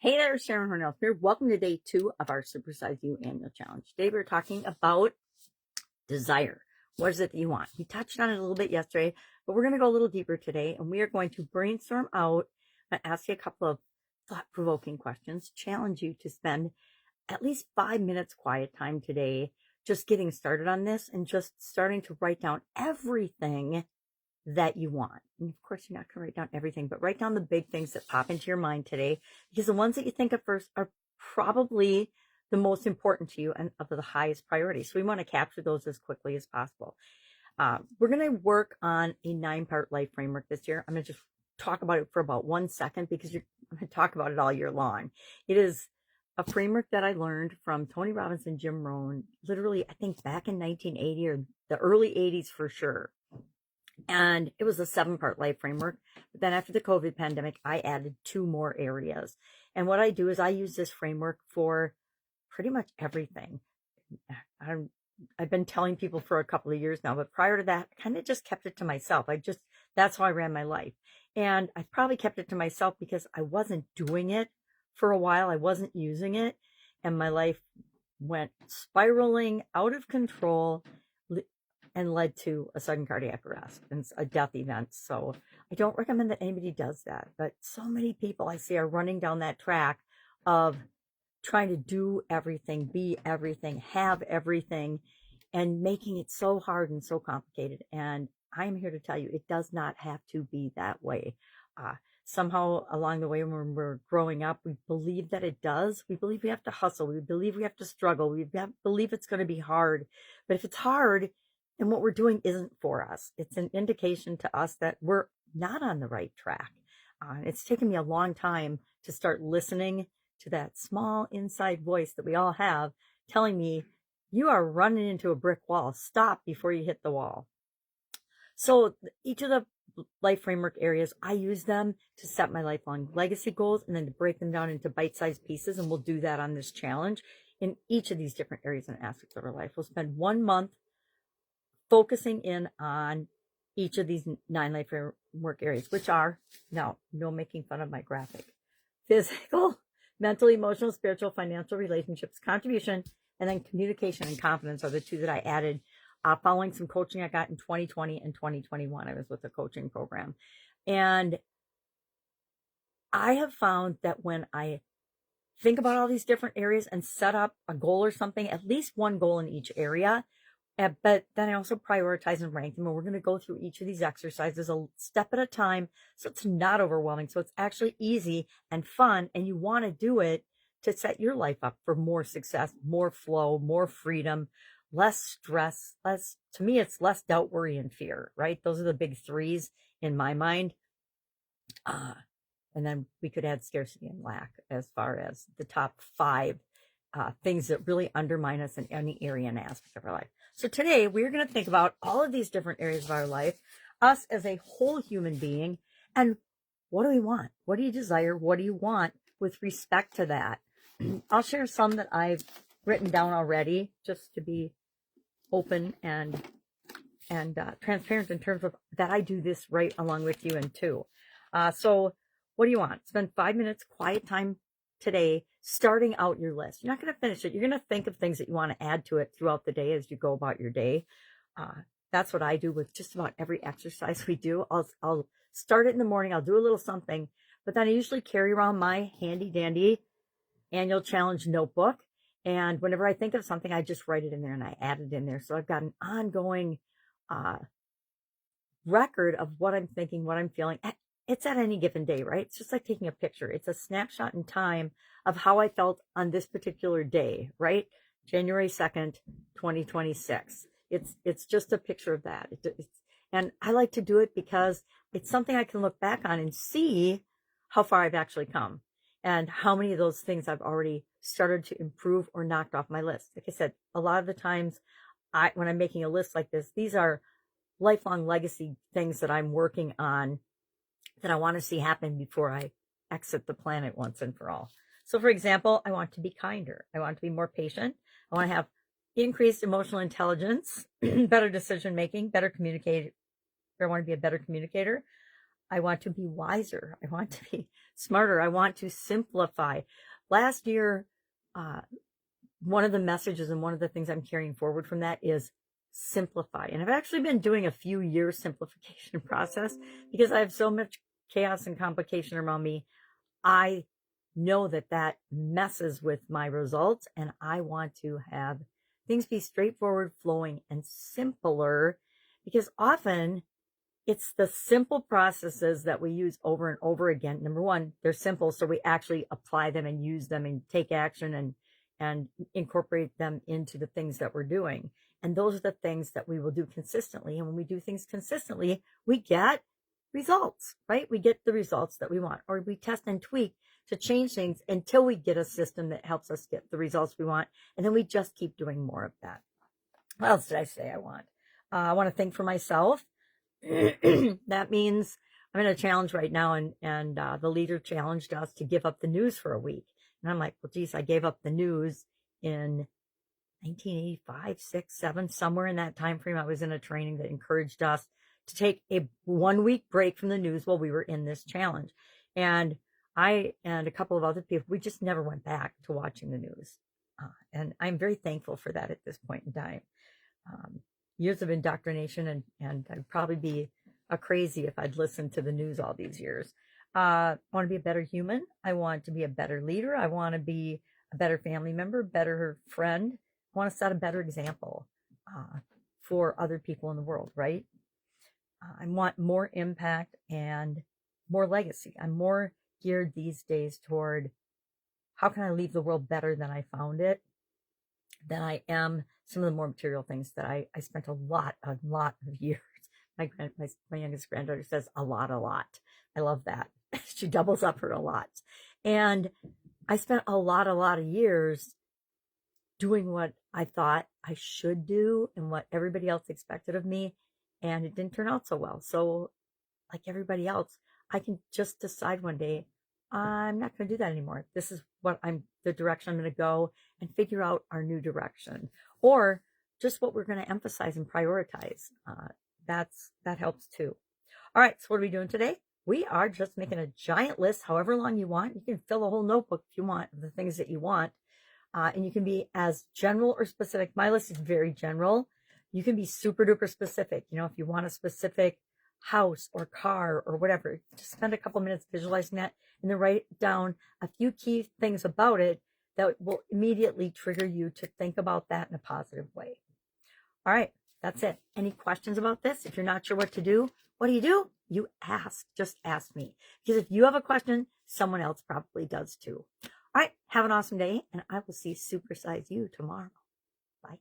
Hey there, Sharon Horne-Ellstrom here. Welcome to day 2 of our Supersize You Annual Challenge. Today we're talking about desire. What is it that you want? We touched on it a little bit yesterday, but we're going to go a little deeper today, and we are going to brainstorm out and ask you a couple of thought-provoking questions, challenge you to spend at least 5 minutes quiet time today, just getting started on this and just starting to write down everything that you want. And of course, you're not going to write down everything, but write down the big things that pop into your mind today, because the ones that you think of first are probably the most important to you and of the highest priority. So we want to capture those as quickly as possible. We're going to work on a 9-part life framework this year. I'm going to just talk about it for about 1 second because I'm going to talk about it all year long. It is a framework that I learned from Tony Robbins and Jim Rohn, literally, I think back in 1980 or the early 80s for sure. And it was a 7-part life framework. But then after the COVID pandemic, I added 2 more areas. And what I do is I use this framework for pretty much everything. I've been telling people for a couple of years now, but prior to that, I kind of just kept it to myself. That's how I ran my life. And I probably kept it to myself because I wasn't doing it for a while. I wasn't using it. And my life went spiraling out of control and led to a sudden cardiac arrest and a death event. So I don't recommend that anybody does that. But so many people I see are running down that track of trying to do everything, be everything, have everything, and making it so hard and so complicated. And I am here to tell you, it does not have to be that way. Somehow along the way when we're growing up, we believe that it does. We believe we have to hustle. We believe we have to struggle. We believe it's going to be hard. But if it's hard, and what we're doing isn't for us, it's an indication to us that we're not on the right track. It's taken me a long time to start listening to that small inside voice that we all have telling me, you are running into a brick wall. Stop before you hit the wall. So each of the life framework areas, I use them to set my lifelong legacy goals and then to break them down into bite-sized pieces. And we'll do that on this challenge in each of these different areas and aspects of our life. We'll spend 1 month focusing in on each of these 9 life framework areas, which are, now, no making fun of my graphic, physical, mental, emotional, spiritual, financial, relationships, contribution, and then communication and confidence are the 2 that I added following some coaching I got in 2020 and 2021. I was with a coaching program. And I have found that when I think about all these different areas and set up a goal or something, at least 1 goal in each area, but then I also prioritize and rank them. And we're going to go through each of these exercises a step at a time, so it's not overwhelming. So it's actually easy and fun, and you want to do it to set your life up for more success, more flow, more freedom, less stress, to me, it's less doubt, worry, and fear, right? Those are the big 3s in my mind. And then we could add scarcity and lack as far as the top 5 things that really undermine us in any area and aspect of our life. So today we're going to think about all of these different areas of our life, us as a whole human being, and what do we want? What do you desire? What do you want with respect to that? I'll share some that I've written down already just to be open and transparent in terms of that I do this right along with you and too. So what do you want? Spend 5 minutes quiet time today starting out your list. You're not going to finish it. You're going to think of things that you want to add to it throughout the day as you go about your day. That's what I do with just about every exercise we do. I'll start it in the morning. I'll do a little something, but then I usually carry around my handy dandy annual challenge notebook. And whenever I think of something, I just write it in there and I add it in there. So I've got an ongoing record of what I'm thinking, what I'm feeling. It's at any given day, right? It's just like taking a picture. It's a snapshot in time of how I felt on this particular day, right? January 2nd, 2026. It's just a picture of that. And I like to do it because it's something I can look back on and see how far I've actually come and how many of those things I've already started to improve or knocked off my list. Like I said, a lot of the times when I'm making a list like this, these are lifelong legacy things that I'm working on that I want to see happen before I exit the planet once and for all. So for example, I want to be kinder. I want to be more patient. I want to have increased emotional intelligence, better decision making, better communicator. I want to be a better communicator. I want to be wiser. I want to be smarter. I want to simplify. Last year, one of the messages and one of the things I'm carrying forward from that is simplify. And I've actually been doing a few years simplification process because I have so much chaos and complication around me. I know that that messes with my results, and I want to have things be straightforward, flowing, and simpler, because often it's the simple processes that we use over and over again. Number one, they're simple, so we actually apply them and use them and take action and incorporate them into the things that we're doing. And those are the things that we will do consistently. And when we do things consistently, we get results, right? We get the results that we want, or we test and tweak to change things until we get a system that helps us get the results we want. And then we just keep doing more of that. What else did I say I want? I want to think for myself. That means I'm in a challenge right now, and the leader challenged us to give up the news for a week. And I'm like, well, geez, I gave up the news in 1985, 6, 7, somewhere in that time frame. I was in a training that encouraged us to take a 1 week break from the news while we were in this challenge. And I and a couple of other people, we just never went back to watching the news. And I'm very thankful for that at this point in time. Years of indoctrination, and I'd probably be a crazy if I'd listened to the news all these years. I want to be a better human. I want to be a better leader. I want to be a better family member, better friend. I want to set a better example for other people in the world, right? I want more impact and more legacy. I'm more geared these days toward how can I leave the world better than I found it, than I am some of the more material things that I spent a lot of years. My youngest granddaughter says a lot. I love that. She doubles up her a lot. And I spent a lot of years doing what I thought I should do and what everybody else expected of me. And it didn't turn out so well. So like everybody else, I can just decide one day, I'm not going to do that anymore. This is the direction I'm going to go, and figure out our new direction, or just what we're going to emphasize and prioritize. That helps too. All right. So what are we doing today? We are just making a giant list, however long you want. You can fill a whole notebook if you want, of the things that you want. And you can be as general or specific. My list is very general. You can be super duper specific. If you want a specific house or car or whatever, just spend a couple minutes visualizing that, and then write down a few key things about it that will immediately trigger you to think about that in a positive way. All right, that's it. Any questions about this? If you're not sure what to do, what do? You ask. Just ask me. Because if you have a question, someone else probably does too. All right, have an awesome day, and I will see Supersize You tomorrow. Bye.